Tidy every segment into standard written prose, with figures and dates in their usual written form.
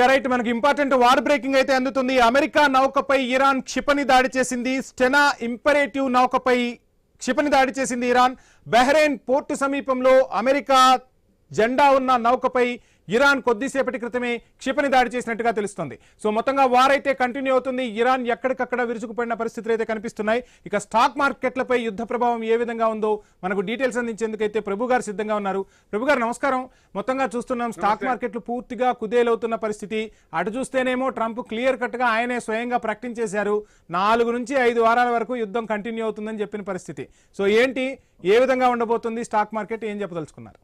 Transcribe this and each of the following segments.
Right, మనకి important war breaking అయితే అందుతుంది. అమెరికా నౌకపై ఇరాన్ క్షిపణి దాడి చేసింది. స్టెనా ఇంపరేటివ్ నౌకపై క్షిపణి దాడి చేసింది ఇరాన్. బహ్రెయిన్ పోర్టు సమీపంలో అమెరికా జెండా ఉన్న నౌకపై ఇరాన్ కొద్దిసేపటి క్రితమే క్షిపణి దాడి చేసినట్టుగా తెలుస్తుంది. సో మొత్తంగా వార్ అయితే కంటిన్యూ అవుతుంది. ఇరాన్ ఎక్కడికక్కడ విరుచుకుపడిన పరిస్థితులు అయితే కనిపిస్తున్నాయి. ఇక స్టాక్ మార్కెట్లపై యుద్ధ ప్రభావం ఏ విధంగా ఉందో మనకు డీటెయిల్స్ అందించేందుకైతే ప్రభు గారు సిద్ధంగా ఉన్నారు. ప్రభు గారు నమస్కారం. మొత్తంగా చూస్తున్నాం స్టాక్ మార్కెట్లు పూర్తిగా కుదేలవుతున్న పరిస్థితి. అటు చూస్తేనేమో ట్రంప్ క్లియర్ కట్ గా ఆయనే స్వయంగా ప్రకటించేశారు 4 నుంచి 5 వారాల వరకు యుద్ధం కంటిన్యూ అవుతుందని చెప్పిన పరిస్థితి. సో ఏంటి, ఏ విధంగా ఉండబోతుంది స్టాక్ మార్కెట్, ఏం చెప్పదలుచుకున్నారు?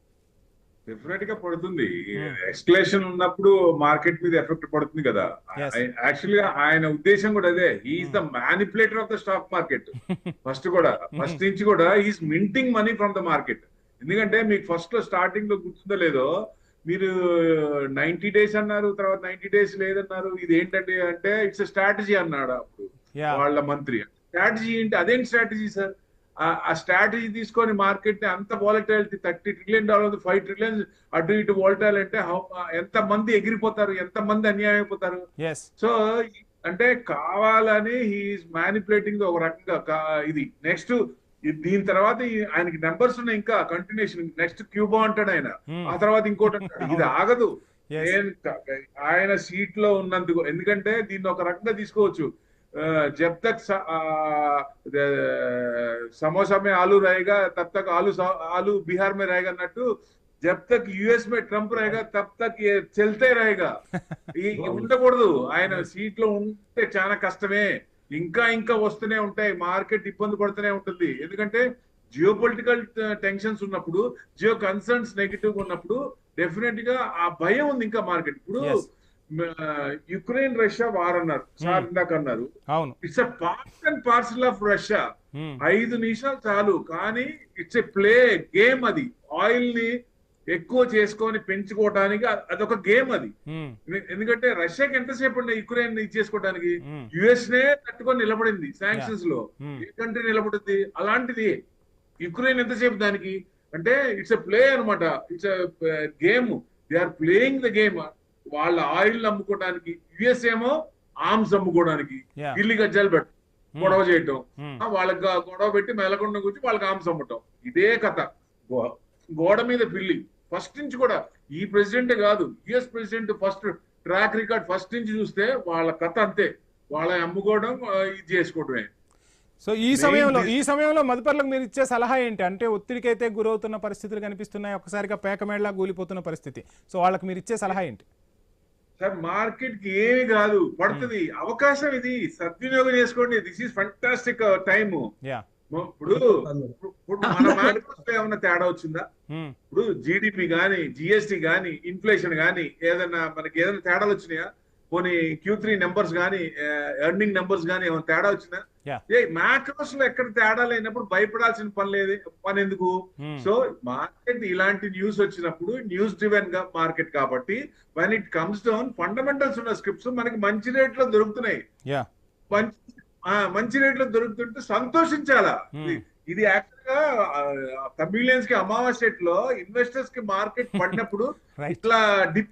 డెఫినెట్ గా పడుతుంది. ఎస్కలేషన్ ఉన్నప్పుడు మార్కెట్ మీద ఎఫెక్ట్ పడుతుంది కదా. యాక్చువల్ గా ఆయన ఉద్దేశం కూడా అదే. He is the manipulator of the stock market. First నుంచి కూడా he is minting money from the market. ఎందుకంటే మీకు ఫస్ట్ లో స్టార్టింగ్ లో గుర్తుందో లేదో, మీరు 90 days అన్నారు, తర్వాత 90 days లేదన్నారు. ఇది ఏంటంటే అంటే ఇట్స్ స్ట్రాటజీ అన్నాడు అప్పుడు వాళ్ళ మంత్రి. స్ట్రాటజీ ఏంటి? అదేంటి స్ట్రాటజీ సార్? ఆ స్ట్రాటజీ తీసుకొని మార్కెట్ ని అంత వాలటాలిటీ $30 trillion, $5 trillion అటు ఇటు వాలటాల్ అంటే ఎంత మంది ఎగిరిపోతారు, ఎంత మంది అన్యాయం అయిపోతారు. సో అంటే కావాలని హీఈస్ మ్యానిపులేటింగ్ ఒక రకంగా ఇది. నెక్స్ట్ దీని తర్వాత ఆయనకి నెంబర్స్ ఉన్నాయి, ఇంకా కంటిన్యూషన్. నెక్స్ట్ క్యూబా అంటాడు ఆయన, ఆ తర్వాత ఇంకోటి అంటాడు. ఇది ఆగదు. ఆయన సీట్ లో ఉన్నందుకు. ఎందుకంటే దీన్ని ఒక రకంగా తీసుకోవచ్చు. जब तक समोसा में आलू रहेगा तब तक आलू बिहार में रहेगा అన్నట్టు. जब तक यूएस में ट्रंप रहेगा तब तक ये चलते रहेगा. ఉండకూడదు. ఆయన సీట్ లో ఉంటే చాలా కష్టమే. ఇంకా ఇంకా వస్తూనే ఉంటాయి. మార్కెట్ ఇబ్బంది పడుతూనే ఉంటుంది. ఎందుకంటే జియో పొలిటికల్ టెన్షన్స్ ఉన్నప్పుడు, జియో కన్సర్న్స్ నెగిటివ్ ఉన్నప్పుడు డెఫినెట్ గా ఆ భయం ఉంది ఇంకా మార్కెట్. ఇప్పుడు యుక్రెయిన్ రష్యా వార్ అన్నారు సార్, ఇందాక అన్నారు. It's a part and parcel of Russia. 5 నిమిషాలు చాలు, కానీ ఇట్స్ ఎ ప్లే గేమ్. అది ఆయిల్ ని ఎక్కువ చేసుకొని పెంచుకోవడానికి అదొక గేమ్ అది. ఎందుకంటే రష్యాకి ఎంతసేపు ఉండే యుక్రెయిన్ ఇచ్చేసుకోవడానికి? యుఎస్ నే తట్టుకొని నిలబడింది శాంక్షన్స్ లో. ఏ కంట్రీ నిలబడింది? అలాంటిది యుక్రెయిన్ ఎంతసేపు దానికి అంటే ఇట్స్ ఎ ప్లే అనమాట. It's a game. They are playing the game. వాళ్ళ ఆయిల్ అమ్ముకోవడానికి, యుఎస్ ఏమో ఆర్మ్స్ అమ్ముకోవడానికి గిల్లి గజ్జాలు పెట్టడం, గొడవ చేయటం, వాళ్ళకి గొడవ పెట్టి మెలకొండ కూర్చి వాళ్ళకి ఆర్మ్స్ అమ్మటం. ఇదే కథ. గోడ మీద పిల్లి. ఫస్ట్ నుంచి కూడా ఈ ప్రెసిడెంట్ కాదు, US president first track record first నుంచి చూస్తే వాళ్ళ కథ అంతే. వాళ్ళ అమ్ముకోవడం, ఇది చేసుకోవడమే. సో ఈ సమయంలో మదుపర్లకు మీరు ఇచ్చే సలహా ఏంటి? అంటే ఒత్తిడికైతే గురవుతున్న పరిస్థితులు కనిపిస్తున్నాయి, ఒక్కసారిగా పేకమేళలా కూలిపోతున్న పరిస్థితి. సో వాళ్ళకి మీరు ఇచ్చే సలహా ఏంటి? సార్ మార్కెట్ కి ఏమి కాదు, పడుతుంది అవకాశం. ఇది సద్వినియోగం చేసుకోండి. This is fantastic time. ఇప్పుడు మన మార్కెట్ ఏమన్నా తేడా వచ్చిందా? ఇప్పుడు జీడిపి గాని, జిఎస్టి గాని, ఇన్ఫ్లేషన్ గాని, ఏదైనా మనకి ఏదైనా తేడాలు వచ్చినాయా? పోనీ Q3 నెంబర్స్ గానీ, ఎర్నింగ్ నెంబర్స్ గానీ ఏమైనా తేడా వచ్చినా? మ్యాక్రోస్ లో ఎక్కడ తేడా లేనప్పుడు భయపడాల్సిన పని ఎందుకు? సో మార్కెట్ ఇలాంటి న్యూస్ వచ్చినప్పుడు న్యూస్ డ్రివెన్ గా మార్కెట్ కాబట్టి, when it comes down, fundamentals ఉన్న స్క్రిప్ట్స్ మనకి మంచి రేట్ లో దొరుకుతున్నాయి. మంచి రేట్ లో దొరుకుతుంటే సంతోషించాలా. ఇది యాక్చువల్ గా తమిళియన్స్ కి అమావాస్య లో ఇన్వెస్టర్స్ కి మార్కెట్ పడినప్పుడు ఇట్లా డిప్